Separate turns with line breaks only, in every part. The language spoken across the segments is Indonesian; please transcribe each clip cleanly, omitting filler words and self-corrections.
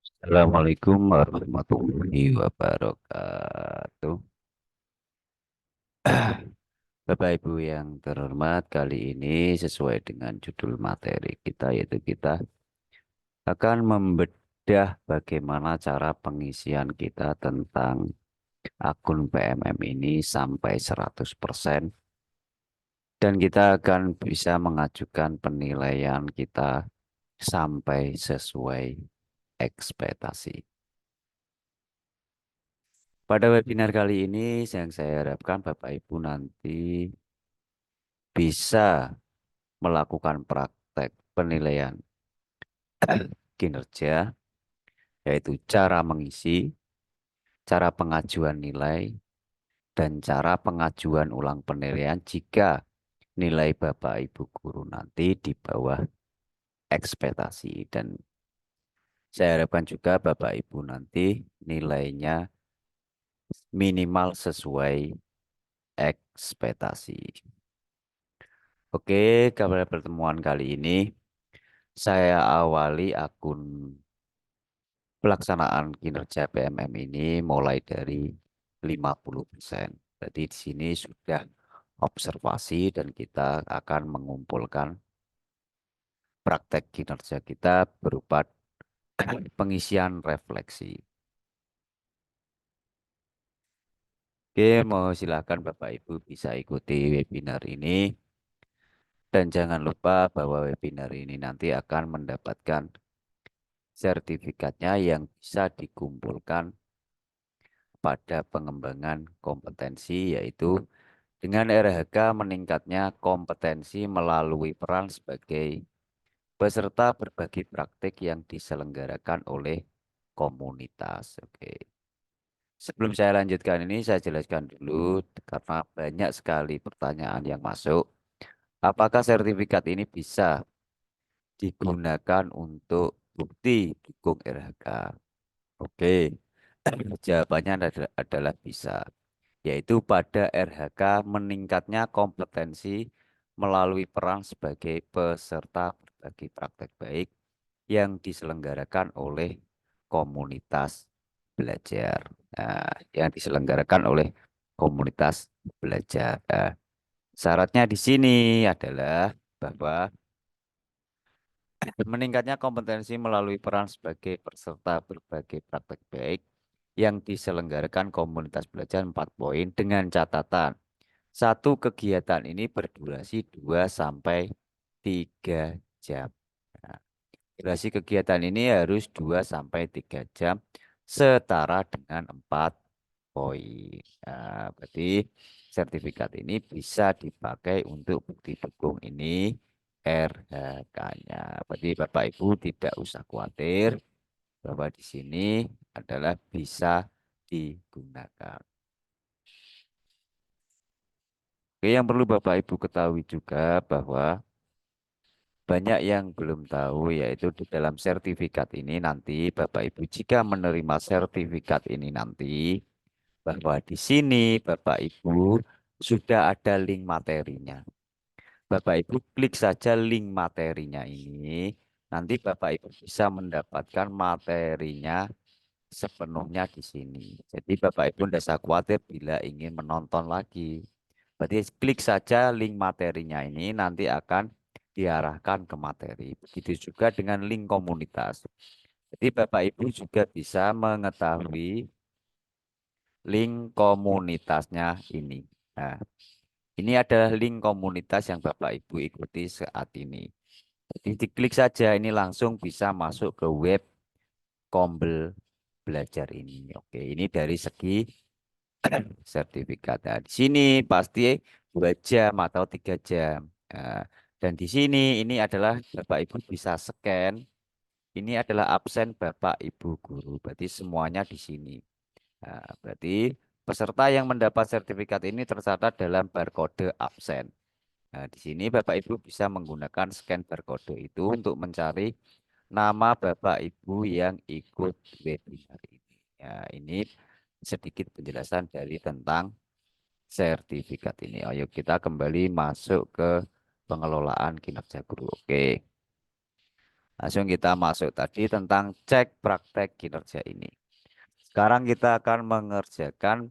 Assalamualaikum warahmatullahi wabarakatuh. Bapak Ibu yang terhormat, kali ini sesuai dengan judul materi kita, yaitu kita akan membedah bagaimana cara pengisian kita tentang akun PMM ini sampai 100%, dan kita akan bisa mengajukan penilaian kita sampai sesuai ekspektasi. Pada webinar kali ini yang saya harapkan Bapak Ibu nanti bisa melakukan praktek penilaian kinerja, yaitu cara mengisi, cara pengajuan nilai, dan cara pengajuan ulang penilaian jika nilai Bapak Ibu guru nanti di bawah ekspektasi. Dan saya harapkan juga Bapak Ibu nanti nilainya minimal sesuai ekspektasi. Oke, pada pertemuan kali ini saya awali akun pelaksanaan kinerja PMM ini mulai dari 50%. Jadi di sini sudah observasi dan kita akan mengumpulkan praktek kinerja kita berupa pengisian refleksi. Oke, mau silakan Bapak Ibu bisa ikuti webinar ini, dan jangan lupa bahwa webinar ini nanti akan mendapatkan sertifikatnya yang bisa dikumpulkan pada pengembangan kompetensi, yaitu dengan RHK meningkatnya kompetensi melalui peran sebagai peserta berbagi praktik yang diselenggarakan oleh komunitas. Oke. Sebelum saya lanjutkan ini, saya jelaskan dulu karena banyak sekali pertanyaan yang masuk. Apakah sertifikat ini bisa digunakan untuk bukti dukung RHK? Oke, jawabannya adalah bisa, yaitu pada RHK meningkatnya kompetensi melalui peran sebagai peserta berbagi praktek baik yang diselenggarakan oleh komunitas belajar. Nah, yang diselenggarakan oleh komunitas belajar. Nah, syaratnya di sini adalah bahwa meningkatnya kompetensi melalui peran sebagai peserta berbagai praktek baik yang diselenggarakan komunitas belajar 4 poin dengan catatan. Satu kegiatan ini berdurasi 2 sampai 3 jam. Nah, durasi kegiatan ini harus 2 sampai 3 jam setara dengan 4 poin. Nah, berarti sertifikat ini bisa dipakai untuk bukti dukung ini RHK-nya. Berarti Bapak Ibu tidak usah khawatir bahwa di sini adalah bisa digunakan. Oke, yang perlu Bapak Ibu ketahui juga bahwa banyak yang belum tahu, yaitu di dalam sertifikat ini nanti Bapak Ibu jika menerima sertifikat ini nanti bahwa di sini Bapak Ibu sudah ada link materinya. Bapak Ibu klik saja link materinya ini, nanti Bapak Ibu bisa mendapatkan materinya sepenuhnya di sini. Jadi Bapak Ibu tidak usah khawatir bila ingin menonton lagi. Berarti klik saja link materinya ini, nanti akan diarahkan ke materi. Begitu juga dengan link komunitas. Jadi Bapak Ibu juga bisa mengetahui link komunitasnya ini. Nah, ini adalah link komunitas yang Bapak Ibu ikuti saat ini. Jadi diklik saja ini langsung bisa masuk ke web Kombel belajar ini. Oke, ini dari segi sertifikat. Nah, di sini pasti 2 jam atau 3 jam. Nah, dan di sini ini adalah Bapak Ibu bisa scan. Ini adalah absen Bapak Ibu guru. Berarti semuanya di sini. Nah, berarti peserta yang mendapat sertifikat ini tercatat dalam barcode absen. Nah, di sini Bapak Ibu bisa menggunakan scan barcode itu untuk mencari nama Bapak Ibu yang ikut webinar ini. Ya, ini sedikit penjelasan dari tentang sertifikat ini. Ayo kita kembali masuk ke pengelolaan kinerja guru. Oke. Langsung kita masuk tadi tentang cek praktek kinerja ini. Sekarang kita akan mengerjakan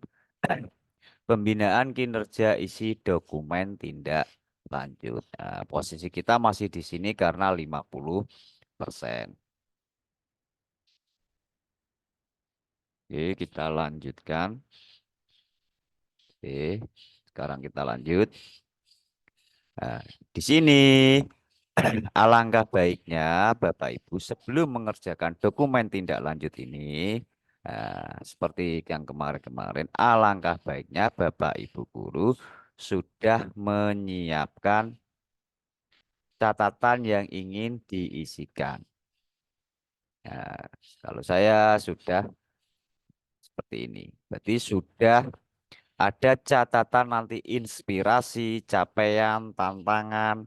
pembinaan kinerja isi dokumen tindak lanjut. Nah, posisi kita masih di sini karena 50%. Oke, kita lanjutkan. Oke, sekarang kita lanjut. Nah, di sini alangkah baiknya Bapak Ibu sebelum mengerjakan dokumen tindak lanjut ini, seperti yang kemarin-kemarin, alangkah baiknya Bapak Ibu guru sudah menyiapkan catatan yang ingin diisikan. Nah, kalau saya sudah seperti ini, berarti sudah ada catatan nanti inspirasi, capaian, tantangan,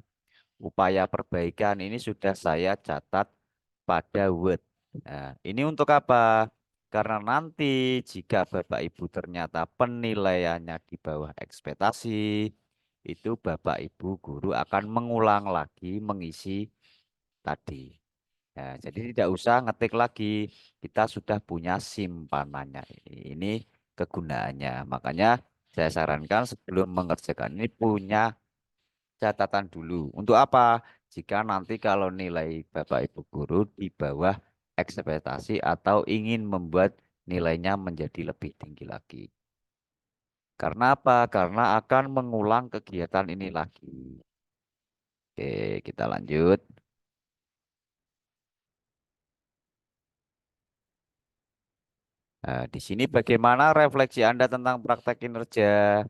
upaya perbaikan ini sudah saya catat pada Word. Nah, ini untuk apa? Karena nanti jika Bapak Ibu ternyata penilaiannya di bawah ekspektasi, itu Bapak Ibu guru akan mengulang lagi mengisi tadi. Nah, jadi tidak usah ngetik lagi. Kita sudah punya simpanannya ini. Ini kegunaannya. Makanya saya sarankan sebelum mengerjakan ini punya catatan dulu. Untuk apa? Jika nanti kalau nilai Bapak Ibu guru di bawah ekspektasi atau ingin membuat nilainya menjadi lebih tinggi lagi. Karena apa? Karena akan mengulang kegiatan ini lagi. Oke, kita lanjut. Nah, di sini bagaimana refleksi Anda tentang praktek kinerja?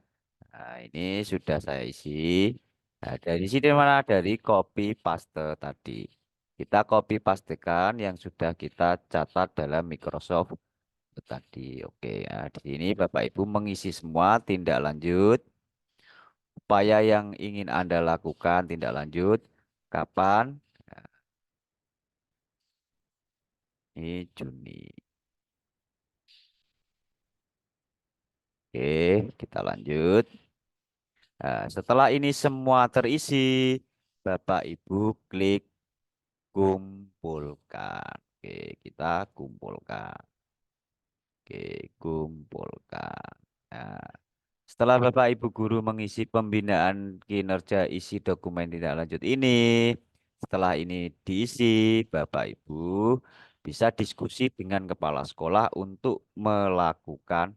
Nah, ini sudah saya isi. Nah, dari sini mana? Dari copy paste tadi. Kita copy pastekan yang sudah kita catat dalam Microsoft tadi. Oke, nah, di sini Bapak Ibu mengisi semua tindak lanjut, upaya yang ingin Anda lakukan, tindak lanjut, kapan? Nah, ini Juni. Oke, kita lanjut. Nah, setelah ini semua terisi, Bapak Ibu klik kumpulkan. Oke, kita kumpulkan. Oke, kumpulkan. Nah, setelah Bapak Ibu guru mengisi pembinaan kinerja isi dokumen tindak lanjut ini, setelah ini diisi, Bapak Ibu bisa diskusi dengan kepala sekolah untuk melakukan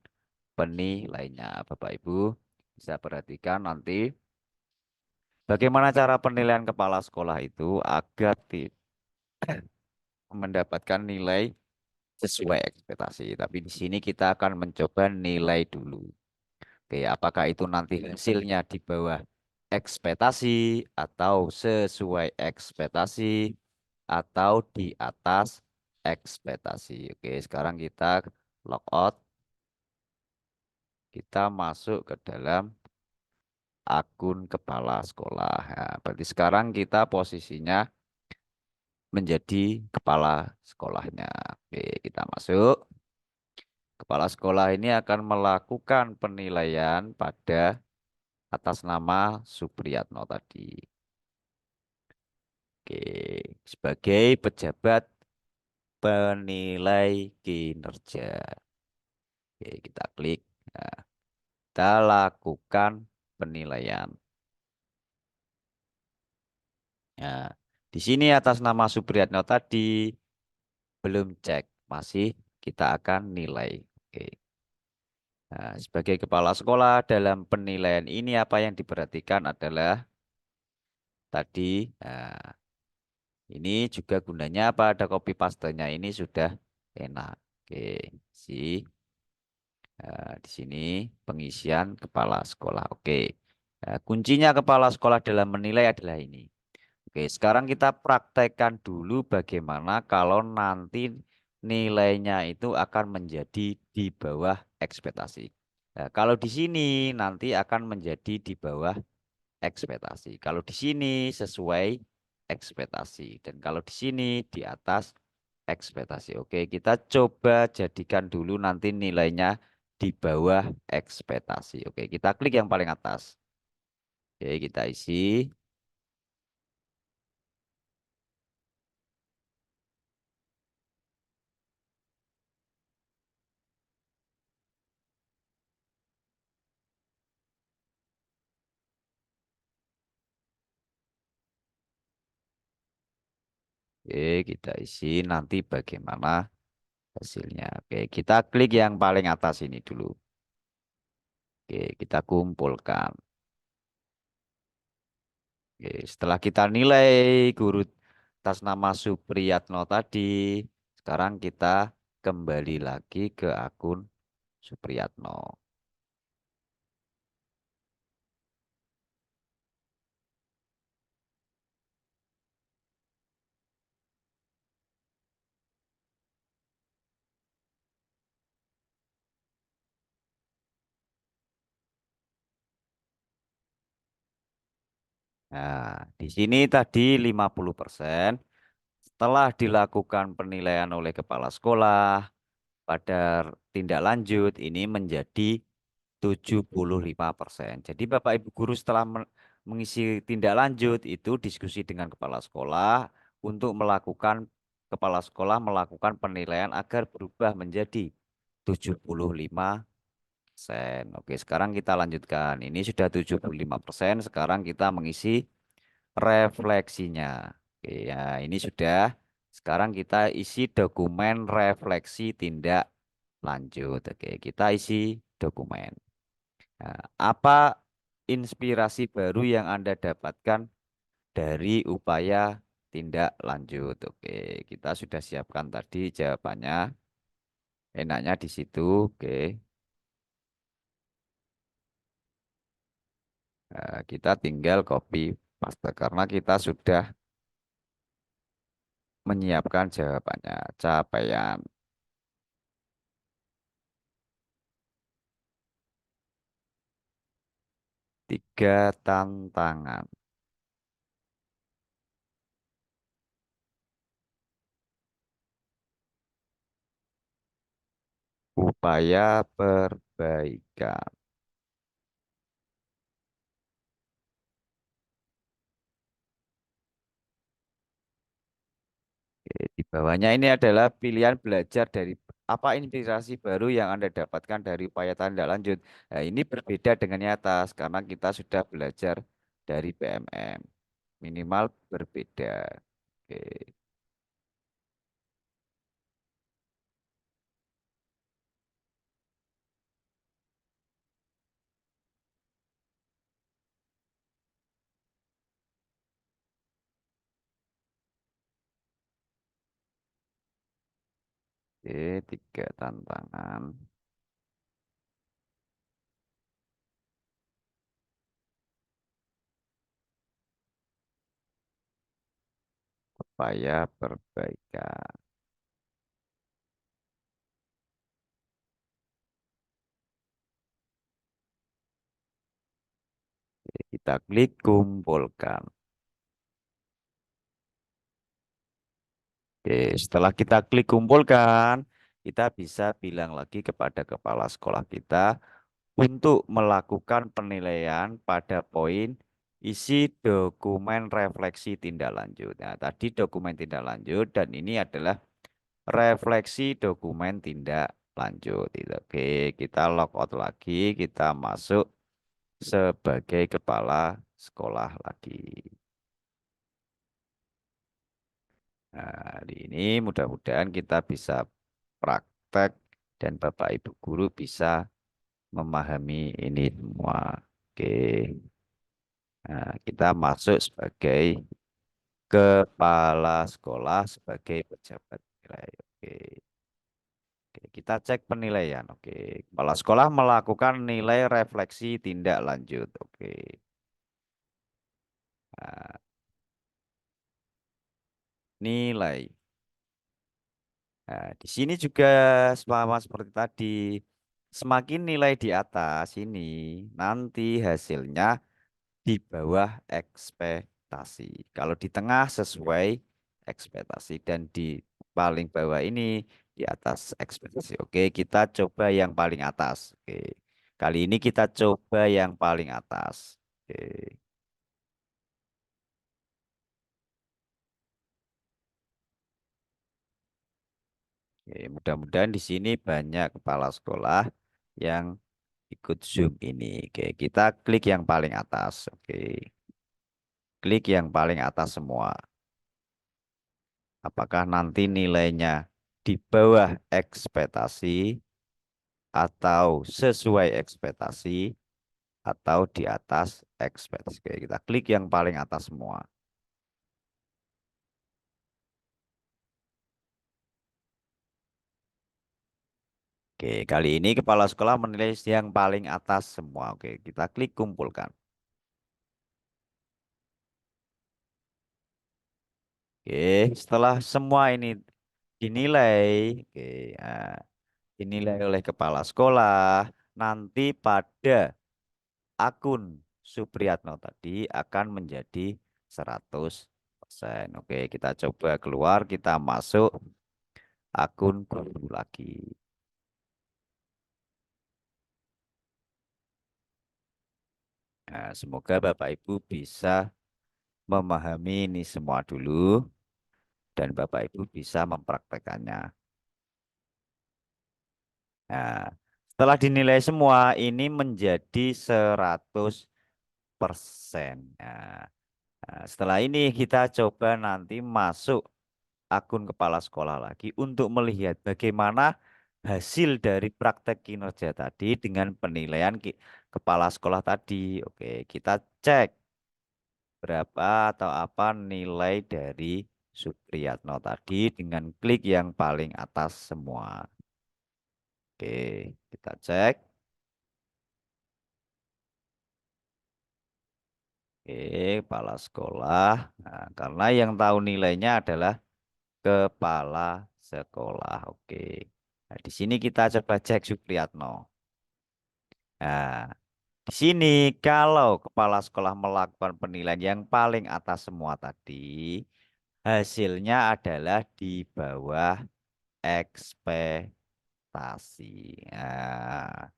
penilaiannya. Bapak Ibu bisa perhatikan nanti bagaimana cara penilaian kepala sekolah itu agar mendapatkan nilai sesuai ekspektasi. Tapi di sini kita akan mencoba nilai dulu. Oke, apakah itu nanti hasilnya di bawah ekspektasi atau sesuai ekspektasi atau di atas ekspektasi. Oke, sekarang kita log out, kita masuk ke dalam akun kepala sekolah. Nah, berarti sekarang kita posisinya menjadi kepala sekolahnya. Oke, kita masuk. Kepala sekolah ini akan melakukan penilaian pada atas nama Supriyatno tadi. Oke, sebagai pejabat penilai kinerja. Oke, kita klik. Nah, kita lakukan penilaian. Nah, di sini atas nama Supriyatno tadi belum cek, masih kita akan nilai. Oke. Nah, sebagai kepala sekolah dalam penilaian ini apa yang diperhatikan adalah tadi. Nah, ini juga gunanya apa? Ada copy pastenya ini sudah enak. Oke, si di sini pengisian kepala sekolah. Oke, kuncinya kepala sekolah dalam menilai adalah ini. Oke, sekarang kita praktekkan dulu bagaimana kalau nanti nilainya itu akan menjadi di bawah ekspektasi. Nah, kalau di sini nanti akan menjadi di bawah ekspektasi. Kalau di sini sesuai ekspektasi dan kalau di sini di atas ekspektasi. Oke, kita coba jadikan dulu nanti nilainya di bawah ekspektasi. Oke, kita klik yang paling atas. Oke, kita isi. Oke, kita isi nanti bagaimana hasilnya. Oke, kita klik yang paling atas ini dulu. Oke, kita kumpulkan. Oke, setelah kita nilai guru atas nama Supriyatno tadi, sekarang kita kembali lagi ke akun Supriyatno. Nah, di sini tadi 50%. Setelah dilakukan penilaian oleh kepala sekolah, pada tindak lanjut ini menjadi 75%. Jadi Bapak Ibu guru setelah mengisi tindak lanjut itu diskusi dengan kepala sekolah untuk kepala sekolah melakukan penilaian agar berubah menjadi 75%. Oke, sekarang kita lanjutkan. Ini sudah 75%, sekarang kita mengisi refleksinya. Oke, ya ini sudah. Sekarang kita isi dokumen refleksi tindak lanjut. Oke, kita isi dokumen. Nah, apa inspirasi baru yang Anda dapatkan dari upaya tindak lanjut? Oke, kita sudah siapkan tadi jawabannya. Enaknya di situ. Oke, nah, kita tinggal copy paste karena kita sudah menyiapkan jawabannya. Capaian 3 tantangan. Upaya perbaikan. Oke, di bawahnya ini adalah pilihan belajar dari apa inspirasi baru yang Anda dapatkan dari upaya tanda lanjut. Nah, ini berbeda dengan nyata karena kita sudah belajar dari PMM. Minimal berbeda. Oke, oke, 3 tantangan. Upaya perbaikan. Oke, kita klik kumpulkan. Oke, setelah kita klik kumpulkan, kita bisa bilang lagi kepada kepala sekolah kita untuk melakukan penilaian pada poin isi dokumen refleksi tindak lanjut. Nah, tadi dokumen tindak lanjut dan ini adalah refleksi dokumen tindak lanjut. Oke, kita logout lagi, kita masuk sebagai kepala sekolah lagi. Nah, hari ini mudah-mudahan kita bisa praktek dan Bapak Ibu guru bisa memahami ini semua. Oke. Nah, kita masuk sebagai kepala sekolah sebagai pejabat nilai. Oke. Oke, kita cek penilaian. Oke. Kepala sekolah melakukan nilai refleksi tindak lanjut. Oke. Nah, nilai. Nah, di sini juga sama seperti tadi. Semakin nilai di atas ini, nanti hasilnya di bawah ekspektasi. Kalau di tengah sesuai ekspektasi dan di paling bawah ini di atas ekspektasi. Oke, kita coba yang paling atas. Oke. Kali ini kita coba yang paling atas. Oke. Oke, mudah-mudahan di sini banyak kepala sekolah yang ikut Zoom ini. Oke, kita klik yang paling atas. Oke. Klik yang paling atas semua. Apakah nanti nilainya di bawah ekspektasi atau sesuai ekspektasi atau di atas ekspektasi. Oke, kita klik yang paling atas semua. Oke, kali ini kepala sekolah menilai yang paling atas semua. Oke, kita klik kumpulkan. Oke, setelah semua ini dinilai, oke, nah, dinilai oleh kepala sekolah, nanti pada akun Supriyatno tadi akan menjadi 100%. Oke, kita coba keluar, kita masuk akun guru lagi. Nah, semoga Bapak Ibu bisa memahami ini semua dulu dan Bapak Ibu bisa mempraktekannya. Nah, setelah dinilai semua ini menjadi 100%. Nah, setelah ini kita coba nanti masuk akun kepala sekolah lagi untuk melihat bagaimana hasil dari praktek kinerja tadi dengan penilaian kepala sekolah tadi. Oke, kita cek berapa atau apa nilai dari Supriyatno tadi dengan klik yang paling atas semua. Oke, kita cek. Oke, kepala sekolah. Nah, karena yang tahu nilainya adalah kepala sekolah. Oke. Nah, di sini kita coba cek Supriyatno. Nah, di sini kalau kepala sekolah melakukan penilaian yang paling atas semua tadi, hasilnya adalah di bawah ekspektasi. Nah,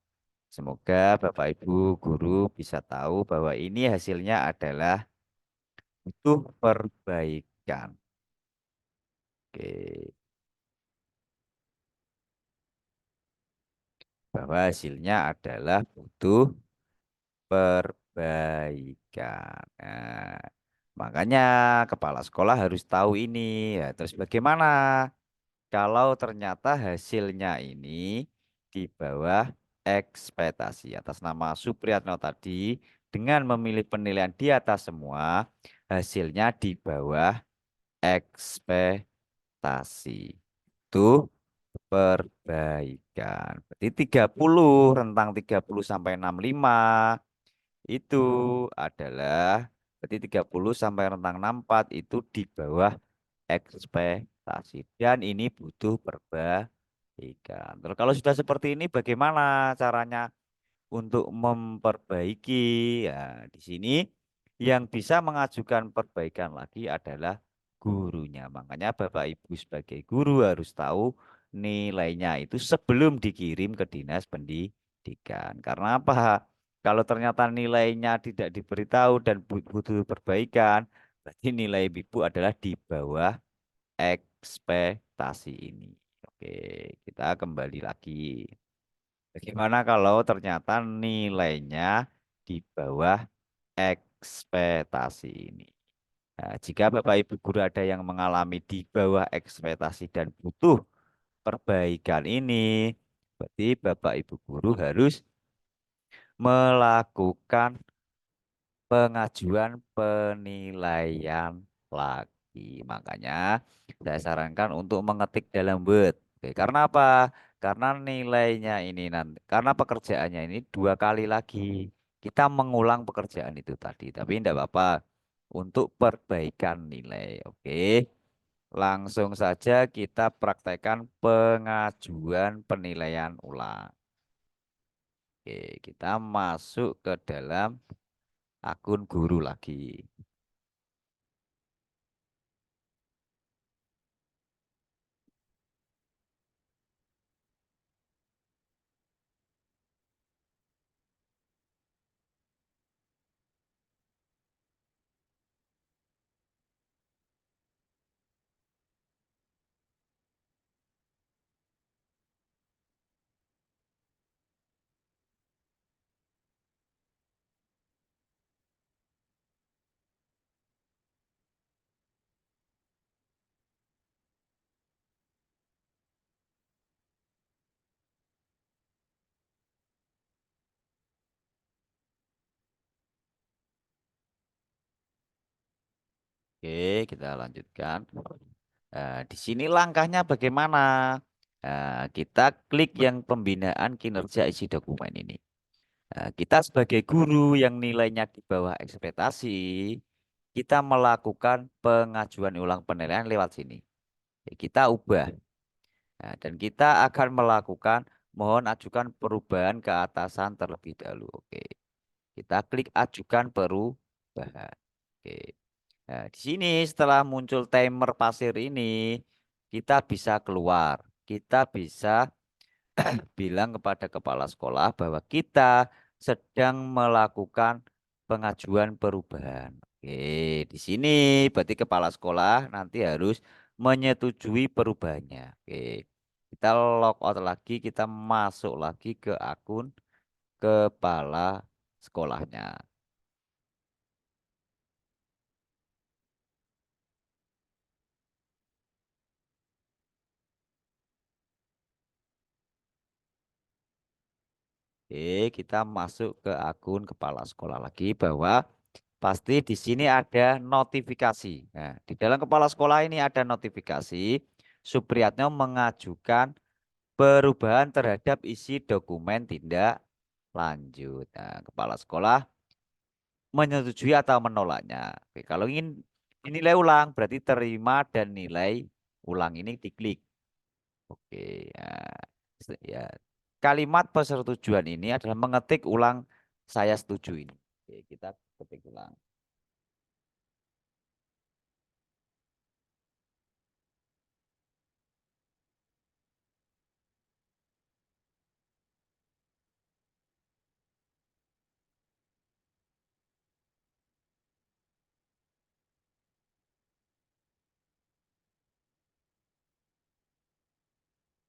semoga Bapak Ibu guru bisa tahu bahwa ini hasilnya adalah butuh perbaikan. Oke, bahwa hasilnya adalah butuh perbaikan. Nah, makanya kepala sekolah harus tahu ini. Ya, terus bagaimana kalau ternyata hasilnya ini di bawah ekspektasi atas nama Supriyatno tadi dengan memilih penilaian di atas semua, hasilnya di bawah ekspektasi. Itu perbaikan. Berarti 30 rentang 30 sampai 65 itu adalah berarti 30 sampai rentang 64 itu di bawah ekspektasi dan ini butuh perbaikan. Terus kalau sudah seperti ini bagaimana caranya untuk memperbaiki? Ya, di sini yang bisa mengajukan perbaikan lagi adalah gurunya. Makanya Bapak Ibu sebagai guru harus tahu nilainya itu sebelum dikirim ke dinas pendidikan. Karena apa? Kalau ternyata nilainya tidak diberitahu dan butuh perbaikan, berarti nilai Ibu adalah di bawah ekspektasi ini. Oke, kita kembali lagi. Bagaimana kalau ternyata nilainya di bawah ekspektasi ini? Nah, jika Bapak Ibu guru ada yang mengalami di bawah ekspektasi dan butuh perbaikan ini, berarti Bapak Ibu guru harus melakukan pengajuan penilaian lagi. Makanya saya sarankan untuk mengetik dalam Word. Oke, karena apa? Karena nilainya ini nanti, karena pekerjaannya ini dua kali lagi. Kita mengulang pekerjaan itu tadi, tapi tidak apa-apa untuk perbaikan nilai. Oke, langsung saja kita praktekkan pengajuan penilaian ulang. Oke, kita masuk ke dalam akun guru lagi. Oke, kita lanjutkan. Di sini langkahnya bagaimana? Kita klik yang pembinaan kinerja isi dokumen ini. Kita sebagai guru yang nilainya di bawah ekspektasi, kita melakukan pengajuan ulang penilaian lewat sini. Kita ubah. Dan kita akan melakukan mohon ajukan perubahan ke atasan terlebih dahulu. Oke. Kita klik ajukan perubahan. Oke. Nah, di sini setelah muncul timer pasir ini, kita bisa keluar. Kita bisa bilang kepada kepala sekolah bahwa kita sedang melakukan pengajuan perubahan. Oke, di sini berarti kepala sekolah nanti harus menyetujui perubahannya. Oke, kita log out lagi, kita masuk lagi ke akun kepala sekolahnya. Oke, kita masuk ke akun kepala sekolah lagi bahwa pasti di sini ada notifikasi. Nah, di dalam kepala sekolah ini ada notifikasi. Supriyatno mengajukan perubahan terhadap isi dokumen tindak lanjut. Nah, kepala sekolah menyetujui atau menolaknya. Oke, kalau ingin dinilai ulang berarti terima dan nilai ulang ini diklik. Oke, ya. Ya. Kalimat persetujuan ini adalah mengetik ulang saya setuju ini. Oke, kita ketik ulang.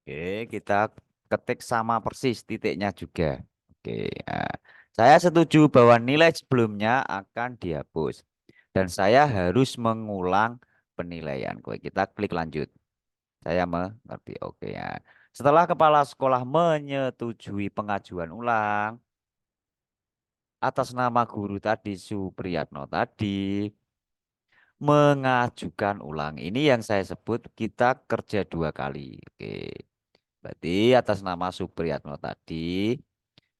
Oke, kita ketik sama persis titiknya juga. Oke, nah, saya setuju bahwa nilai sebelumnya akan dihapus dan saya harus mengulang penilaian. Oke, kita klik lanjut. Saya mengerti. Oke ya. Setelah kepala sekolah menyetujui pengajuan ulang atas nama guru tadi Supriyatno tadi mengajukan ulang. Ini yang saya sebut kita kerja dua kali. Oke. Berarti atas nama Supriyatno tadi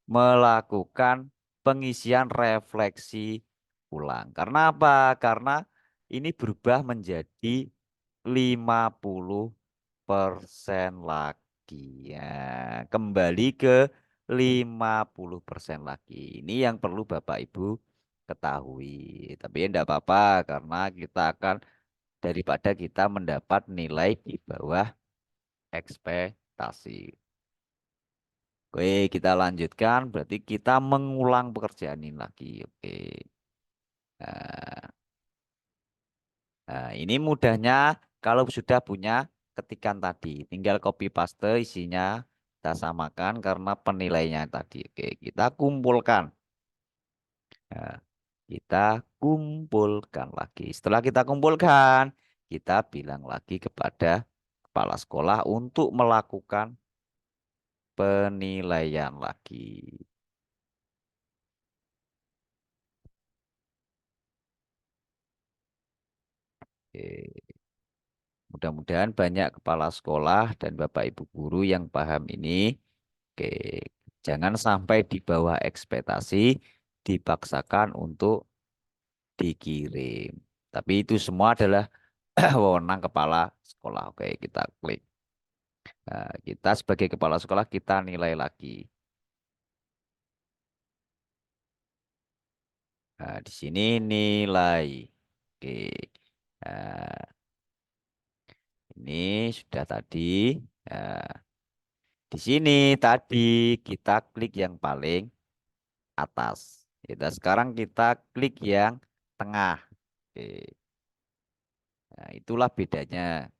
melakukan pengisian refleksi ulang. Karena apa? Karena ini berubah menjadi 50% lagi. Ya, kembali ke 50% lagi. Ini yang perlu Bapak Ibu ketahui. Tapi enggak apa-apa karena kita akan daripada kita mendapat nilai di bawah ekspektasi. Oke, kita lanjutkan. Berarti kita mengulang pekerjaan ini lagi. Oke. Nah, ini mudahnya kalau sudah punya ketikan tadi. Tinggal copy paste isinya kita samakan karena penilainya tadi. Oke, kita kumpulkan. Nah, kita kumpulkan lagi. Setelah kita kumpulkan, kita bilang lagi kepada kepala sekolah untuk melakukan penilaian lagi. Oke. Mudah-mudahan banyak kepala sekolah dan Bapak Ibu guru yang paham ini. Oke, jangan sampai di bawah ekspektasi dipaksakan untuk dikirim. Tapi itu semua adalah wewenang kepala sekolah. Oke, kita klik. Nah, kita sebagai kepala sekolah kita nilai lagi. Nah, di sini nilai. Oke. Nah, ini sudah tadi. Nah, di sini tadi kita klik yang paling atas. Sekarang kita klik yang tengah. Oke. Nah, itulah bedanya.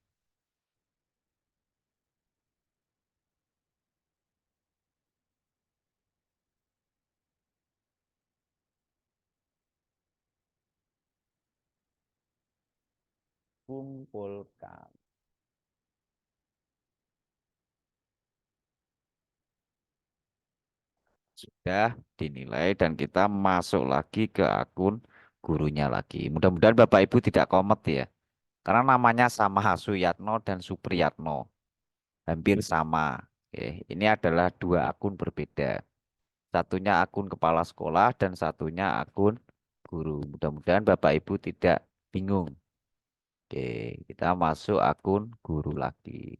Kumpulkan. Sudah dinilai dan kita masuk lagi ke akun gurunya lagi. Mudah-mudahan Bapak Ibu tidak komet ya. Karena namanya sama Suyatno dan Supriyatno. Hampir sama. Oke, ini adalah dua akun berbeda. Satunya akun kepala sekolah dan satunya akun guru. Mudah-mudahan Bapak Ibu tidak bingung. Oke, kita masuk akun guru lagi.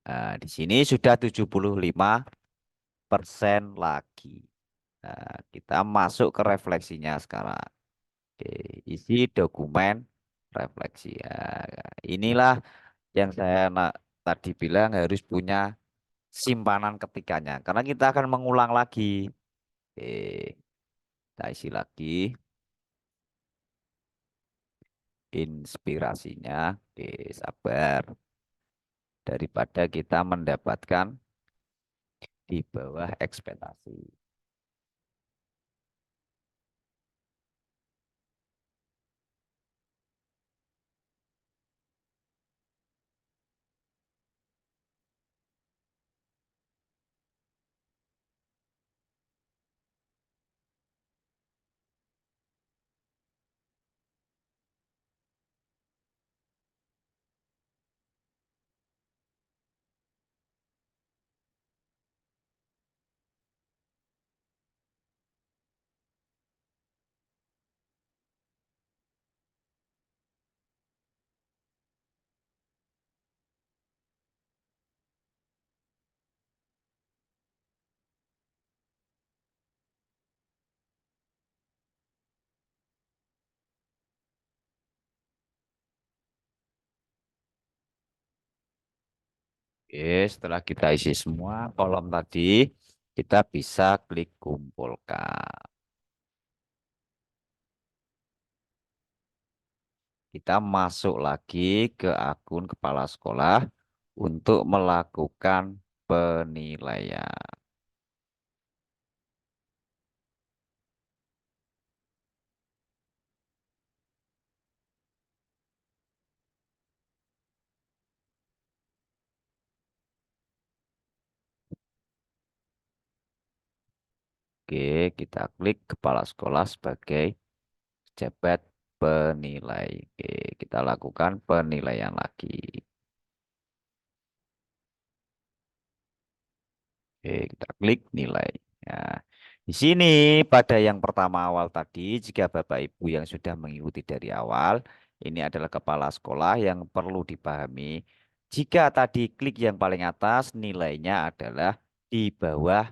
Nah, di sini sudah 75% lagi. Nah, kita masuk ke refleksinya sekarang. Oke, isi dokumen refleksi. Ya, inilah yang saya tadi bilang harus punya simpanan ketikannya. Karena kita akan mengulang lagi. Oke, kita isi lagi inspirasinya. Oke, sabar. Daripada kita mendapatkan di bawah ekspektasi. Oke, setelah kita isi semua kolom tadi, kita bisa klik kumpulkan. Kita masuk lagi ke akun kepala sekolah untuk melakukan penilaian. Oke, kita klik kepala sekolah sebagai pejabat penilai. Oke, kita lakukan penilaian lagi. Oke, kita klik nilai. Nah, di sini pada yang pertama awal tadi, jika Bapak Ibu yang sudah mengikuti dari awal, ini adalah kepala sekolah yang perlu dipahami. Jika tadi klik yang paling atas, nilainya adalah di bawah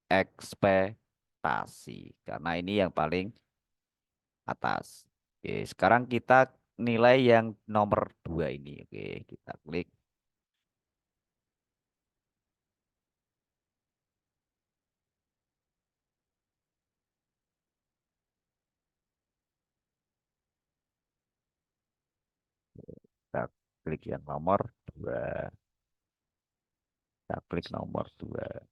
ekspektasi. Karena ini yang paling atas. Oke, sekarang kita nilai yang nomor 2 ini. Oke, kita klik. Kita klik yang nomor 2. Kita klik nomor 2.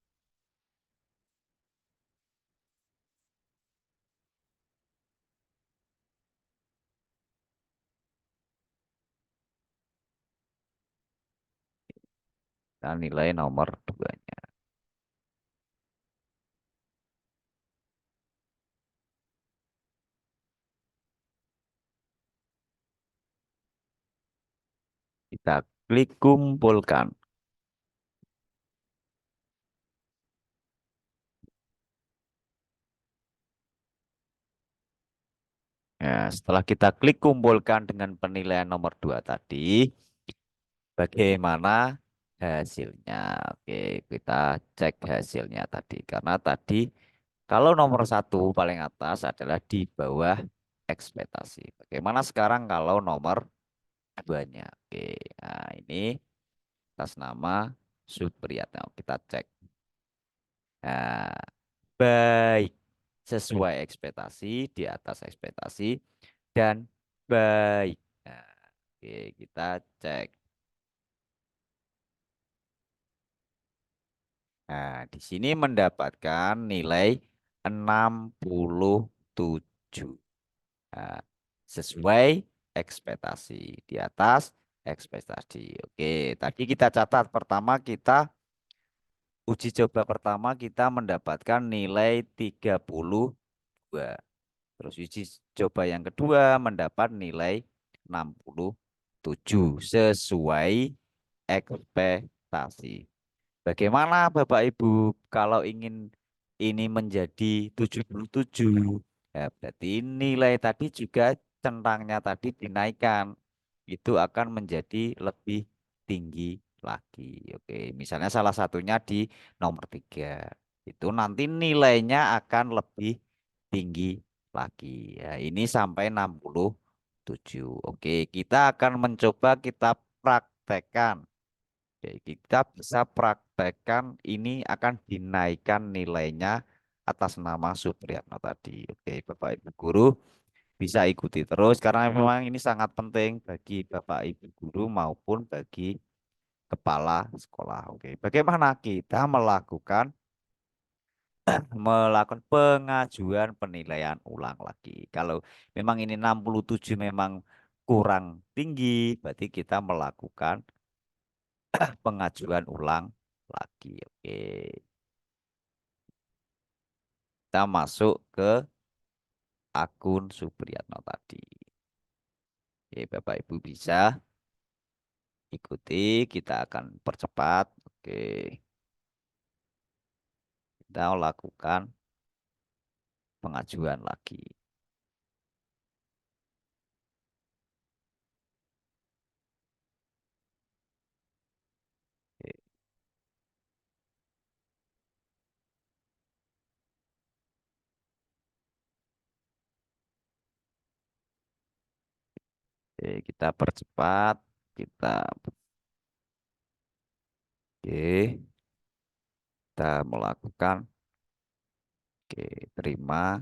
Kita nilai nomor 2. Kita klik kumpulkan. Nah, setelah kita klik kumpulkan dengan penilaian nomor 2 tadi, bagaimana hasilnya? Oke, kita cek hasilnya tadi. Karena tadi kalau nomor 1 paling atas adalah di bawah ekspektasi. Bagaimana sekarang kalau nomor 2-nya? Oke, nah ini atas nama Supriyatna. Kita cek. Nah, baik sesuai ekspektasi, di atas ekspektasi, dan baik. Nah, oke, kita cek. Nah, di sini mendapatkan nilai 67. Nah, sesuai ekspektasi. Di atas ekspektasi. Oke, tadi kita catat pertama kita uji coba pertama kita mendapatkan nilai 32. Terus uji coba yang kedua mendapat nilai 67 sesuai ekspektasi. Bagaimana Bapak Ibu kalau ingin ini menjadi 77? Ya, berarti nilai tadi juga centangnya tadi dinaikkan. Itu akan menjadi lebih tinggi lagi. Oke, misalnya salah satunya di nomor 3. Itu nanti nilainya akan lebih tinggi lagi. Ya, ini sampai 67. Oke, kita akan mencoba kita praktekkan. Oke, kita bisa praktekkan ini akan dinaikkan nilainya atas nama Supriyatno tadi. Oke, Bapak Ibu guru bisa ikuti terus karena memang ini sangat penting bagi Bapak Ibu guru maupun bagi kepala sekolah. Oke, bagaimana kita melakukan pengajuan penilaian ulang lagi. Kalau memang ini 67 memang kurang tinggi, berarti kita melakukan pengajuan ulang lagi. Oke, kita masuk ke akun Supriyatno tadi. Oke, Bapak Ibu bisa ikuti, kita akan percepat. Oke, kita lakukan pengajuan lagi. Oke, oke, kita percepat. Kita oke, kita melakukan. Oke, terima.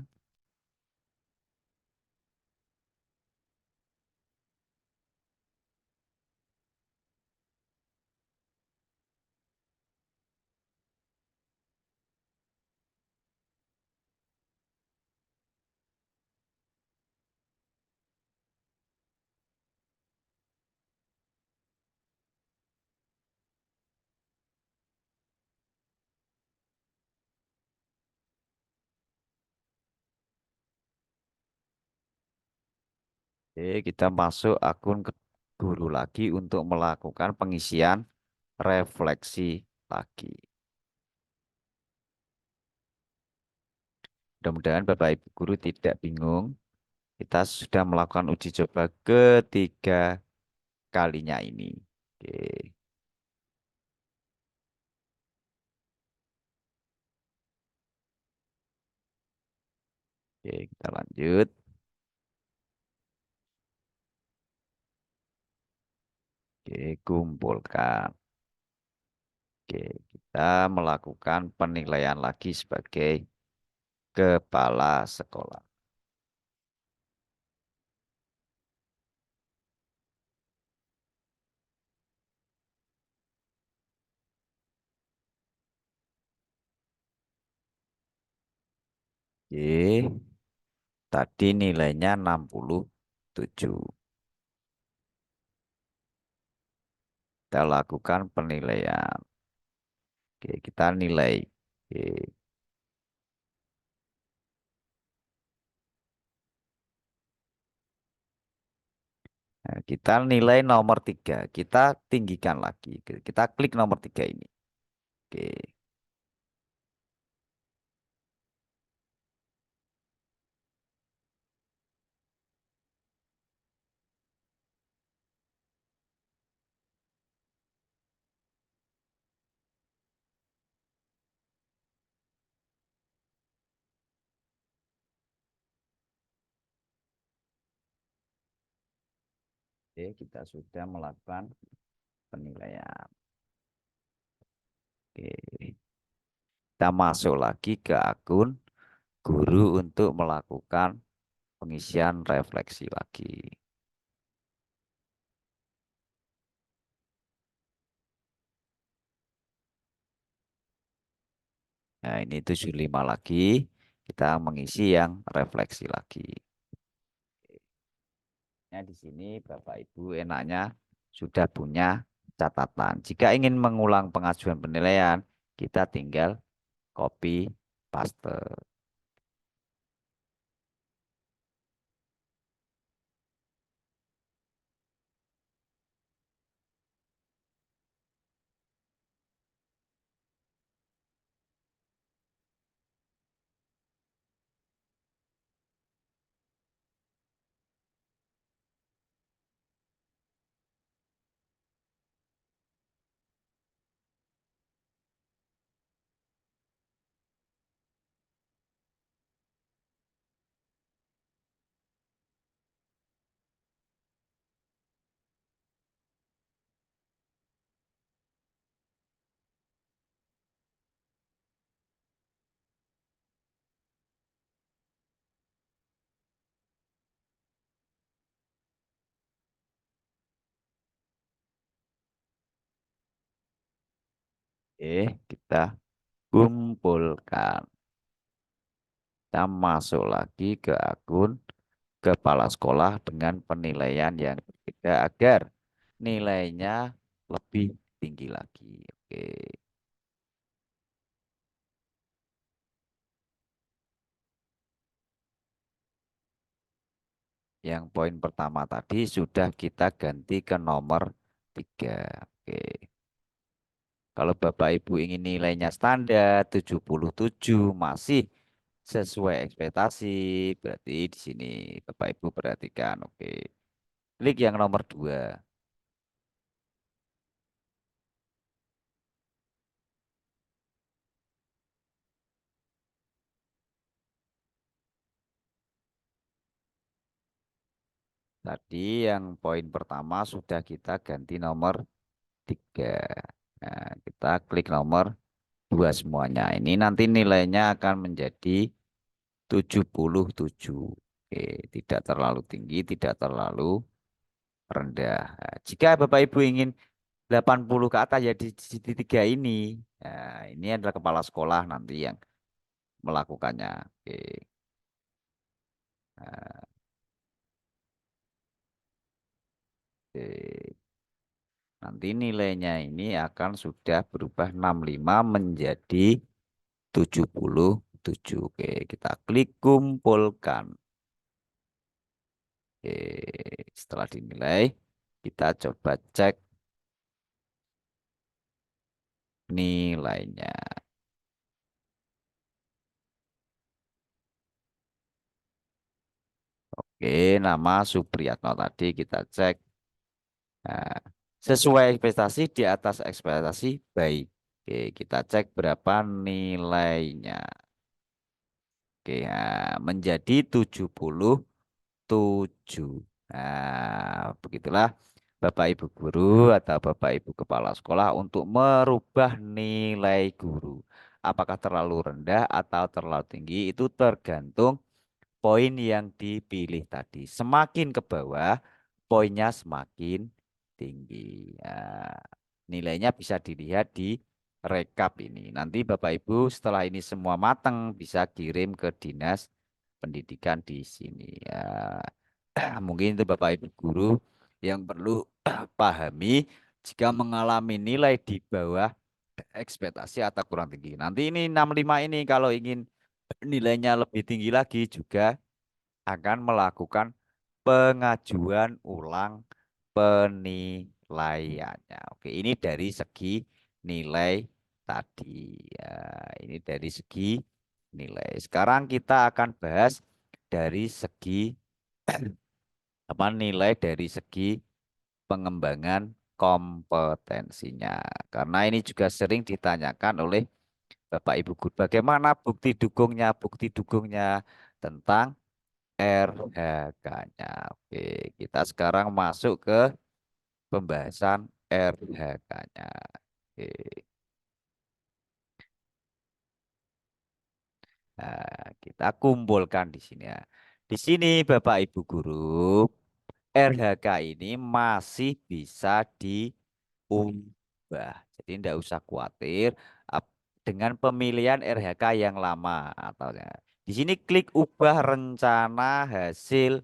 Oke, kita masuk akun ke guru lagi untuk melakukan pengisian refleksi lagi. Mudah-mudahan Bapak Ibu guru tidak bingung. Kita sudah melakukan uji coba ketiga kalinya ini. Oke, oke, kita lanjut. Oke, kumpulkan. Oke, kita melakukan penilaian lagi sebagai kepala sekolah. Oke, tadi nilainya 67. Kita lakukan penilaian. Oke, kita nilai. Oke, nah, kita nilai nomor 3. Kita tinggikan lagi. Kita klik nomor 3 ini. Oke, oke, kita sudah melakukan penilaian. Oke, kita masuk lagi ke akun guru untuk melakukan pengisian refleksi lagi. Nah, ini 75 lagi. Kita mengisi yang refleksi lagi. Nah, di sini Bapak Ibu enaknya sudah punya catatan. Jika ingin mengulang pengajuan penilaian, kita tinggal copy paste. Kita kumpulkan. Kita masuk lagi ke akun kepala sekolah dengan penilaian yang berbeda agar nilainya lebih tinggi lagi. Oke. Yang poin pertama tadi sudah kita ganti ke nomor 3. Oke. Kalau Bapak Ibu ingin nilainya standar 77 masih sesuai ekspektasi, berarti di sini Bapak Ibu perhatikan. Oke. Klik yang nomor 2. Tadi yang poin pertama sudah kita ganti nomor 3. Nah, kita klik nomor 2 semuanya. Ini nanti nilainya akan menjadi 77. Oke, tidak terlalu tinggi, tidak terlalu rendah. Nah, jika Bapak Ibu ingin 80 ke atas ya di tiga ini. Nah, ini adalah kepala sekolah nanti yang melakukannya. Oke. Nah, oke. Nanti nilainya ini akan sudah berubah 65 menjadi 77. Oke, kita klik kumpulkan. Oke, setelah dinilai, kita coba cek nilainya. Oke, nama Supriyatno tadi kita cek. Nah, sesuai ekspektasi di atas ekspektasi baik. Oke, kita cek berapa nilainya. Oke, nah, menjadi 77. Nah, begitulah Bapak Ibu guru atau Bapak Ibu kepala sekolah untuk merubah nilai guru. Apakah terlalu rendah atau terlalu tinggi itu tergantung poin yang dipilih tadi. Semakin ke bawah, poinnya semakin tinggi. Nah, nilainya bisa dilihat di rekap ini. Nanti Bapak Ibu setelah ini semua matang bisa kirim ke dinas pendidikan di sini. Ya, mungkin itu Bapak Ibu guru yang perlu pahami jika mengalami nilai di bawah ekspektasi atau kurang tinggi. Nanti ini 65 ini kalau ingin nilainya lebih tinggi lagi juga akan melakukan pengajuan ulang penilaiannya. Oke, ini dari segi nilai tadi. Ya, ini dari segi nilai. Sekarang kita akan bahas dari segi apa nilai dari segi pengembangan kompetensinya. Karena ini juga sering ditanyakan oleh Bapak Ibu guru. Bagaimana bukti dukungnya? Bukti dukungnya tentang RHK-nya. Oke, kita sekarang masuk ke pembahasan RHK-nya. Oke. Nah, kita kumpulkan di sini ya. Di sini Bapak Ibu guru, RHK ini masih bisa diubah. Jadi tidak usah khawatir dengan pemilihan RHK yang lama atau ya. Di sini klik ubah rencana hasil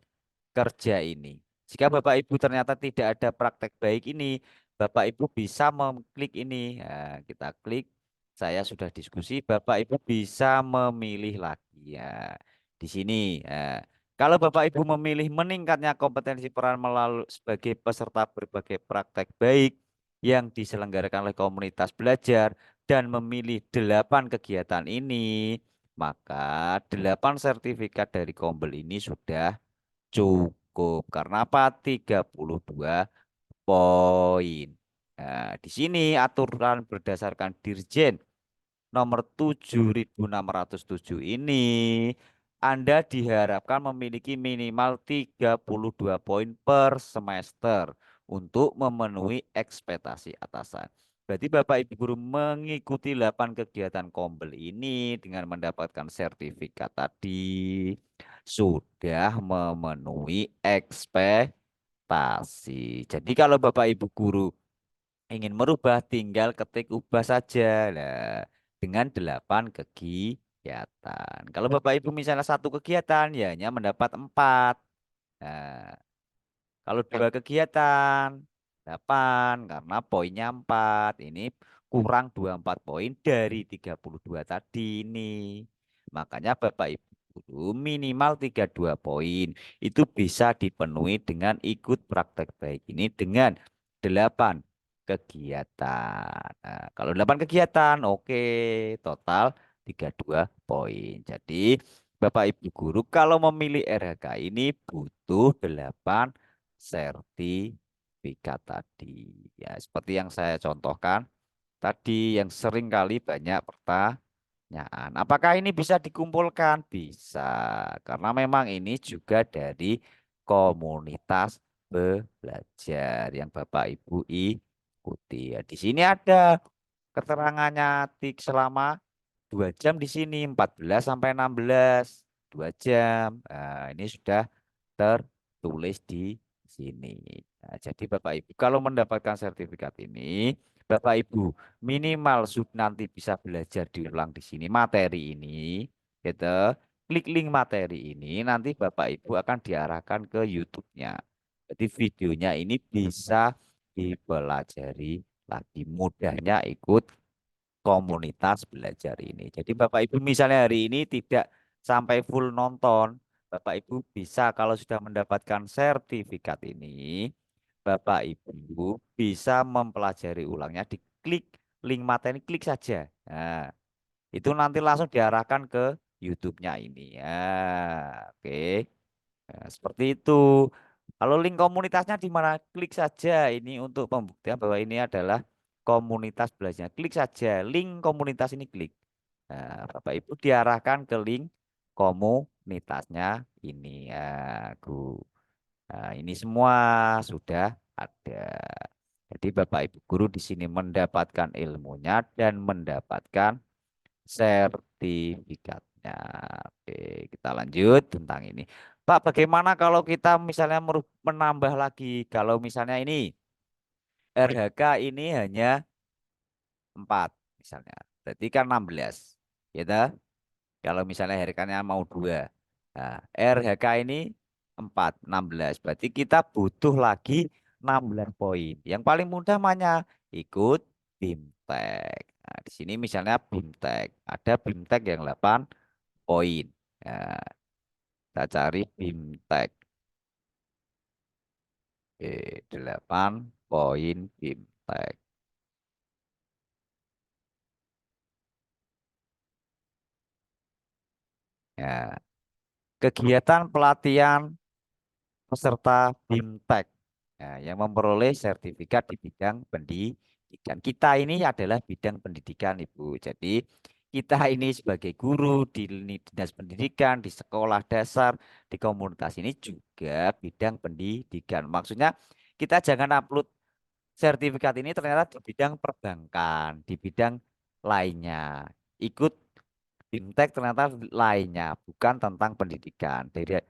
kerja ini. Jika Bapak Ibu ternyata tidak ada praktek baik ini, Bapak Ibu bisa mengklik ini. Nah, kita klik, saya sudah diskusi, Bapak Ibu bisa memilih lagi ya. Di sini. Nah, kalau Bapak Ibu memilih meningkatnya kompetensi peran melalui sebagai peserta berbagai praktek baik yang diselenggarakan oleh komunitas belajar dan memilih 8 kegiatan ini, maka 8 sertifikat dari Kombel ini sudah cukup. Karena apa? 32 poin. Nah, di sini aturan berdasarkan Dirjen nomor 7.607 ini Anda diharapkan memiliki minimal 32 poin per semester untuk memenuhi ekspektasi atasan. Berarti Bapak Ibu guru mengikuti 8 kegiatan Kombel ini dengan mendapatkan sertifikat tadi sudah memenuhi ekspektasi. Jadi kalau Bapak Ibu guru Ingin merubah tinggal ketik ubah saja. Nah, dengan 8 kegiatan. Kalau Bapak Ibu misalnya satu kegiatan ya hanya mendapat 4. Nah, kalau dua kegiatan 8 karena poinnya 4. Ini kurang 24 poin dari 32 tadi ini. Makanya Bapak Ibu guru minimal 32 poin. Itu bisa dipenuhi dengan ikut praktek baik ini dengan 8 kegiatan. Nah, kalau 8 kegiatan oke, total 32 poin. Jadi Bapak Ibu guru kalau memilih RHK ini butuh 8 sertifikat tadi. Ya, seperti yang saya contohkan tadi yang sering kali banyak pertanyaan. Apakah ini bisa dikumpulkan? Bisa, karena memang ini juga dari komunitas belajar yang Bapak Ibu ikuti. Ya, di sini ada keterangannya tik selama 2 jam di sini 14 sampai 16 2 jam. Nah, ini sudah tertulis di sini. Nah, jadi Bapak Ibu kalau mendapatkan sertifikat ini, Bapak Ibu minimal nanti bisa belajar diulang di sini materi ini, gitu. Klik link materi ini, nanti Bapak Ibu akan diarahkan ke YouTube-nya. Jadi videonya ini bisa dipelajari lagi mudahnya ikut komunitas belajar ini. Jadi Bapak Ibu misalnya hari ini tidak sampai full nonton, Bapak Ibu bisa kalau sudah mendapatkan sertifikat ini, Bapak Ibu bisa mempelajari ulangnya, diklik link materi, klik saja. Nah, itu nanti langsung diarahkan ke YouTube-nya ini. Ya, oke. Nah, seperti itu. Kalau link komunitasnya di mana? Klik saja ini untuk pembuktian bahwa ini adalah komunitas belajar. Klik saja link komunitas ini klik. Nah, Bapak Ibu diarahkan ke link komunitasnya ini ya, Bu. Nah, ini semua sudah ada. Jadi Bapak Ibu guru di sini mendapatkan ilmunya dan mendapatkan sertifikatnya. Oke, kita lanjut tentang ini. Pak, bagaimana kalau kita misalnya menambah lagi? Kalau misalnya ini RHK ini hanya 4 misalnya. Berarti kan 16. Gitu. Kalau misalnya RHK-nya mau 2. Nah, RHK ini 4, 16. Berarti kita butuh lagi 16 poin. Yang paling mudah mana? Ikut BIMTEK. Nah, di sini misalnya BIMTEK. Ada BIMTEK yang 8 poin. Nah, kita cari BIMTEK. Oke, 8 poin BIMTEK. Ya, kegiatan pelatihan peserta BIMTEK yang memperoleh sertifikat di bidang pendidikan. Kita ini adalah bidang pendidikan, Ibu. Jadi kita ini sebagai guru di dinas pendidikan, di sekolah dasar, di komunitas ini juga bidang pendidikan. Maksudnya kita jangan upload sertifikat ini ternyata di bidang perbankan, di bidang lainnya. Ikut BIMTEK ternyata lainnya, bukan tentang pendidikan. Jadi,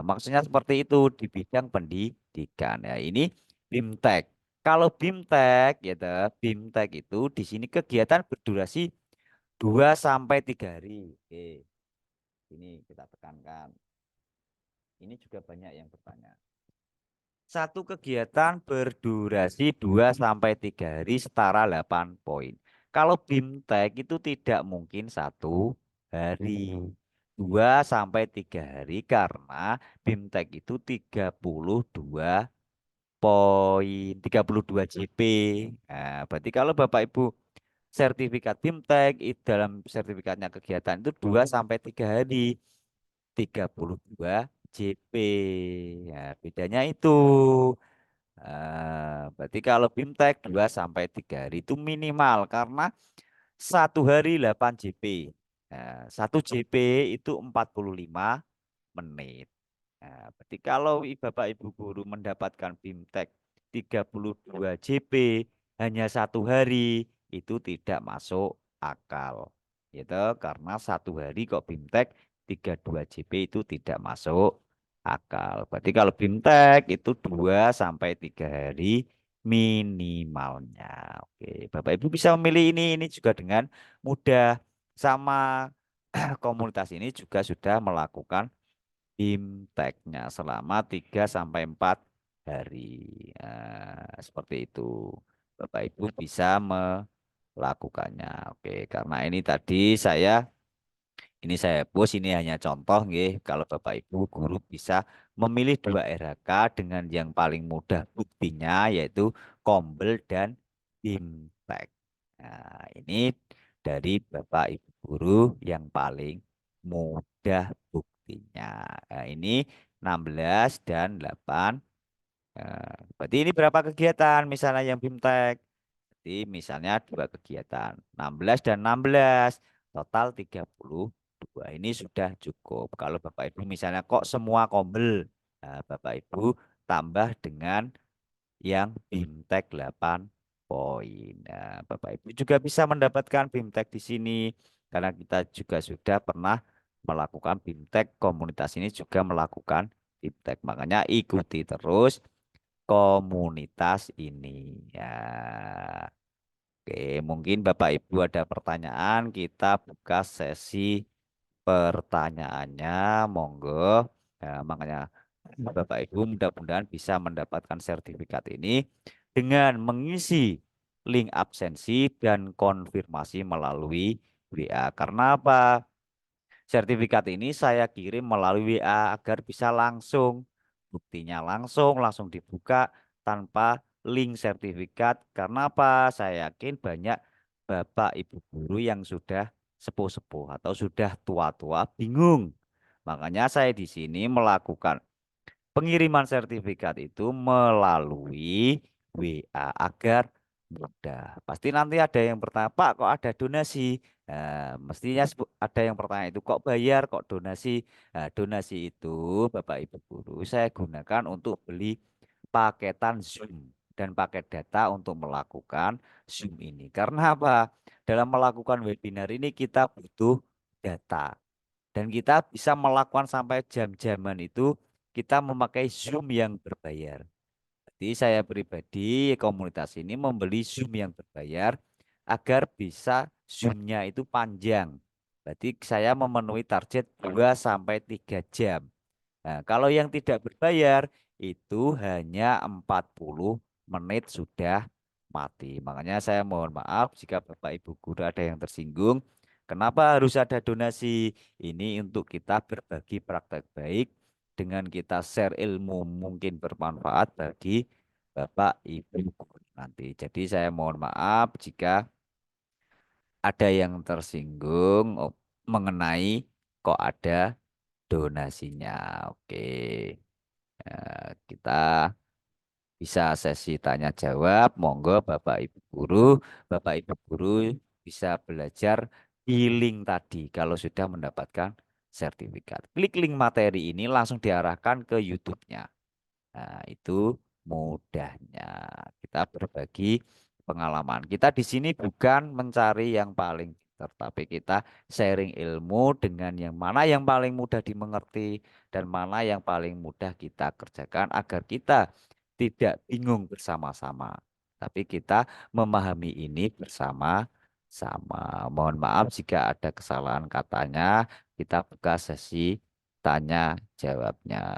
maksudnya seperti itu di bidang pendidikan. Ya, ini BIMTEK. Kalau BIMTEK, gitu, BIMTEK itu di sini kegiatan berdurasi 2 sampai 3 hari. Oke, ini kita tekankan. Ini juga banyak yang bertanya. Satu kegiatan berdurasi 2 sampai 3 hari setara 8 poin. Kalau BIMTEK itu tidak mungkin 1 hari. 2 sampai 3 hari karena BIMTEK itu 32 poin, 32 JP. Nah, berarti kalau Bapak Ibu sertifikat BIMTEK dalam sertifikatnya kegiatan itu 2 sampai 3 hari. 32 JP. Ya, bedanya itu. Berarti kalau BIMTEK 2 sampai 3 hari itu minimal karena 1 hari 8 JP. Nah, 1 JP itu 45 menit. Nah, berarti kalau Bapak Ibu guru mendapatkan BIMTEK 32 JP hanya 1 hari itu tidak masuk akal. Gitu, karena 1 hari kok BIMTEK 32 JP itu tidak masuk akal. Berarti kalau BIMTEK itu 2 sampai 3 hari minimalnya. Oke, Bapak Ibu bisa memilih ini juga dengan mudah. Sama komunitas ini juga sudah melakukan imteknya selama 3 sampai 4 hari. Seperti itu. Bapak Ibu bisa melakukannya. Oke, karena ini tadi saya push ini hanya contoh nggih. Kalau Bapak Ibu guru bisa memilih 2 RHK dengan yang paling mudah buktinya yaitu Kombel dan Bimtek. Nah, ini dari Bapak Ibu guru yang paling mudah buktinya. Nah, ini 16 dan 8. Berarti ini berapa kegiatan misalnya yang Bimtek? Jadi misalnya 2 kegiatan, 16 dan 16, total 32. Ini sudah cukup. Kalau Bapak Ibu misalnya kok semua kombel, nah, Bapak Ibu tambah dengan yang BIMTEK 8 poin. Nah, Bapak Ibu juga bisa mendapatkan BIMTEK di sini karena kita juga sudah pernah melakukan BIMTEK, komunitas ini juga melakukan BIMTEK. Makanya ikuti terus komunitas ini. Ya. Oke, mungkin Bapak Ibu ada pertanyaan, kita buka sesi pertanyaannya, monggo. Ya, makanya Bapak Ibu mudah-mudahan bisa mendapatkan sertifikat ini dengan mengisi link absensi dan konfirmasi melalui WA. Karena apa? Sertifikat ini saya kirim melalui WA agar bisa langsung, buktinya langsung dibuka tanpa link sertifikat. Karena apa? Saya yakin banyak Bapak Ibu guru yang sudah sepuh-sepuh atau sudah tua-tua bingung. Makanya saya di sini melakukan pengiriman sertifikat itu melalui WA agar mudah. Pasti nanti ada yang bertanya, Pak, kok ada donasi? Nah, mestinya ada yang bertanya itu kok bayar, kok donasi? Nah, donasi itu Bapak Ibu guru saya gunakan untuk beli paketan Zoom dan paket data untuk melakukan Zoom ini. Karena apa? Dalam melakukan webinar ini kita butuh data. Dan kita bisa melakukan sampai jam-jaman itu kita memakai Zoom yang berbayar. Jadi saya pribadi komunitas ini membeli Zoom yang berbayar agar bisa Zoom-nya itu panjang. Berarti saya memenuhi target 2 sampai 3 jam. Nah, kalau yang tidak berbayar itu hanya 40 menit sudah mati. Makanya saya mohon maaf jika Bapak Ibu guru ada yang tersinggung. Kenapa harus ada donasi? Ini untuk kita berbagi praktek baik dengan kita share ilmu mungkin bermanfaat bagi Bapak Ibu guru nanti. Jadi saya mohon maaf jika ada yang tersinggung mengenai kok ada donasinya. Oke. Kita bisa sesi tanya jawab. Monggo Bapak Ibu guru, Bapak Ibu guru bisa belajar di link tadi kalau sudah mendapatkan sertifikat. Klik link materi ini langsung diarahkan ke YouTube-nya. Nah, itu mudahnya. Kita berbagi pengalaman. Kita di sini bukan mencari yang paling pintar, tapi kita sharing ilmu dengan yang mana yang paling mudah dimengerti dan mana yang paling mudah kita kerjakan agar kita tidak bingung bersama-sama. Tapi kita memahami ini bersama-sama. Mohon maaf jika ada kesalahan katanya. Kita buka sesi tanya jawabnya.